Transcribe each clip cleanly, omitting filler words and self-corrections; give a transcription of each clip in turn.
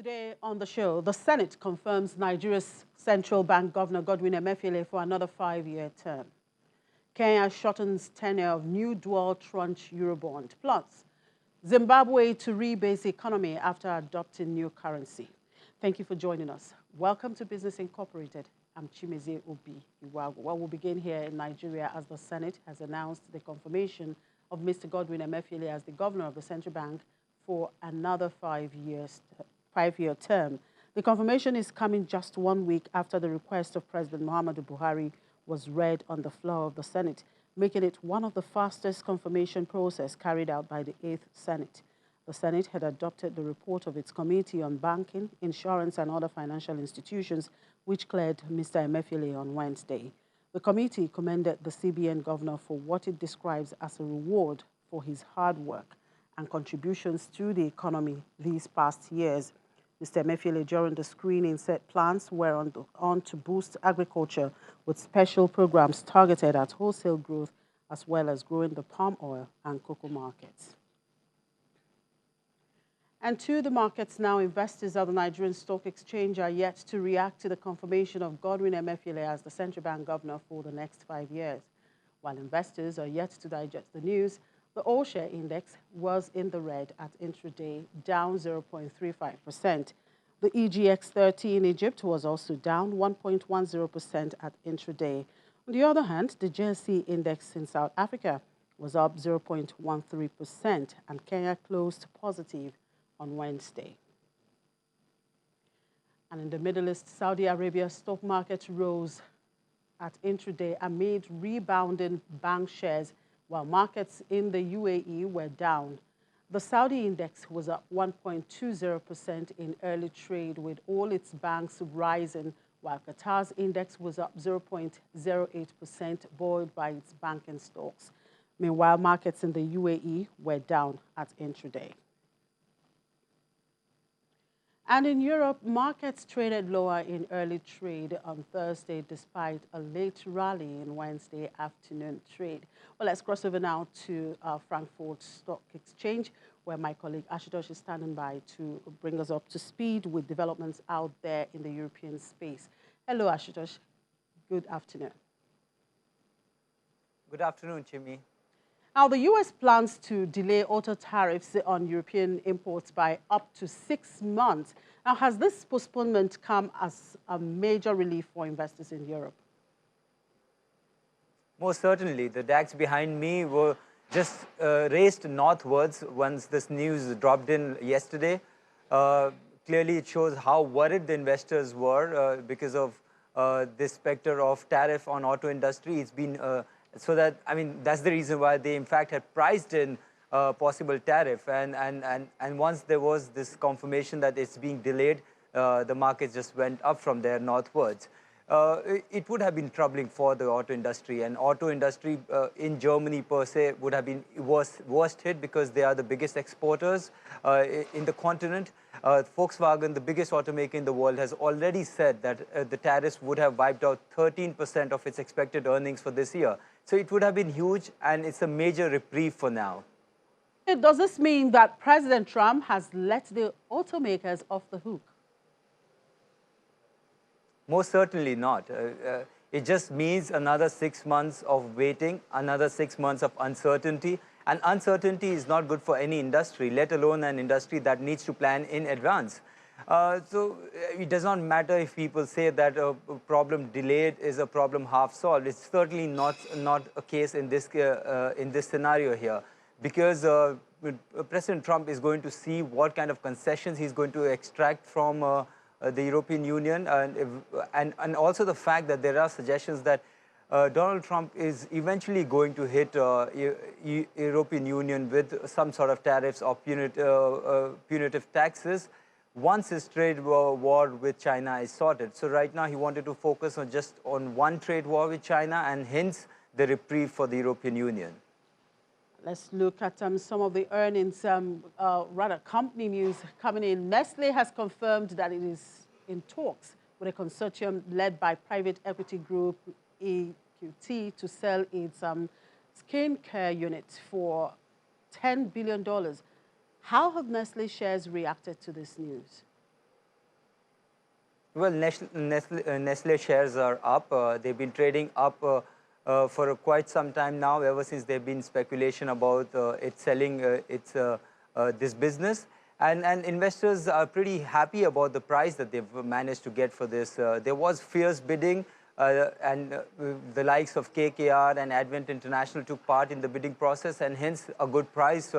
Today on the show, the Senate confirms Nigeria's Central Bank Governor Godwin Emefiele for another 5-year term. Kenya shortens tenure of new dual tranche Eurobond. Plus, Zimbabwe to rebase economy after adopting new currency. Thank you for joining us. Welcome to Business Incorporated. I'm Chimeze Obi Iwago. Well, we'll begin here in Nigeria as the Senate has announced the confirmation of Mr. Godwin Emefiele as the governor of the central bank for another 5-year term. The confirmation is coming just 1 week after the request of President Muhammadu Buhari was read on the floor of the Senate, making it one of the fastest confirmation process carried out by the 8th Senate. The Senate had adopted the report of its Committee on Banking, Insurance and Other Financial Institutions, which cleared Mr. Emefiele on Wednesday. The committee commended the CBN governor for what it describes as a reward for his hard work and contributions to the economy these past years. Mr. Emefiele, during the screening, said plans were on to boost agriculture with special programs targeted at wholesale growth as well as growing the palm oil and cocoa markets. And to the markets now, investors at the Nigerian Stock Exchange are yet to react to the confirmation of Godwin Emefiele as the central bank governor for the next 5 years. While investors are yet to digest the news, the all-share index was in the red at intraday, down 0.35%. The EGX30 in Egypt was also down 1.10% at intraday. On the other hand, the JSE index in South Africa was up 0.13%, and Kenya closed positive on Wednesday. And in the Middle East, Saudi Arabia's stock market rose at intraday amid rebounding bank shares, while markets in the UAE were down. The Saudi index was up 1.20% in early trade, with all its banks rising, while Qatar's index was up 0.08%, buoyed by its banking stocks. Meanwhile, markets in the UAE were down at intraday. And in Europe, markets traded lower in early trade on Thursday, despite a late rally in Wednesday afternoon trade. Well, let's cross over now to Frankfurt Stock Exchange, where my colleague Ashutosh is standing by to bring us up to speed with developments out there in the European space. Hello, Ashutosh. Good afternoon. Good afternoon, Chimi. Now, the U.S. plans to delay auto tariffs on European imports by up to 6 months. Now, has this postponement come as a major relief for investors in Europe? Most certainly. The DAX behind me were just raced northwards once this news dropped in yesterday. Clearly, it shows how worried the investors were because of this specter of tariff on auto industry. It's been so that, I mean, that's the reason why they, in fact, had priced in possible tariff. And once there was this confirmation that it's being delayed, the markets just went up from there northwards. It would have been troubling for the auto industry. And auto industry in Germany, per se, would have been worst hit because they are the biggest exporters in the continent. Volkswagen, the biggest automaker in the world, has already said that the tariffs would have wiped out 13% of its expected earnings for this year. So it would have been huge, and it's a major reprieve for now. Does this mean that President Trump has let the automakers off the hook? Most certainly not. It just means another 6 months of waiting, another 6 months of uncertainty. And uncertainty is not good for any industry, let alone an industry that needs to plan in advance. So it does not matter if people say that a problem delayed is a problem half solved. It's certainly not a case in this scenario here, because President Trump is going to see what kind of concessions he's going to extract from the European Union, and also the fact that there are suggestions that Donald Trump is eventually going to hit European Union with some sort of tariffs or punitive taxes once his trade war with China is sorted. So right now he wanted to focus on just on one trade war with China, and hence the reprieve for the European Union. Let's look at some of the earnings, rather company news coming in. Nestle has confirmed that it is in talks with a consortium led by private equity group EQT to sell its skincare unit for $10 billion. How have Nestle shares reacted to this news? Well, Nestle shares are up. They've been trading up for quite some time now, ever since there've been speculation about it selling this business. And investors are pretty happy about the price that they've managed to get for this. There was fierce bidding, and the likes of KKR and Advent International took part in the bidding process, and hence a good price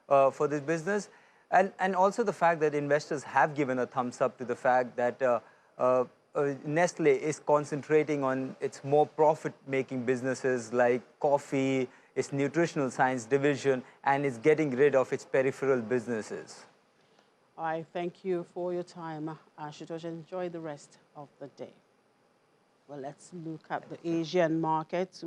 for this business. And also the fact that investors have given a thumbs up to the fact that Nestle is concentrating on its more profit-making businesses like coffee, its nutritional science division, and is getting rid of its peripheral businesses. I thank you for your time, Ashutosh. Enjoy the rest of the day. Well, let's look at the Asian markets.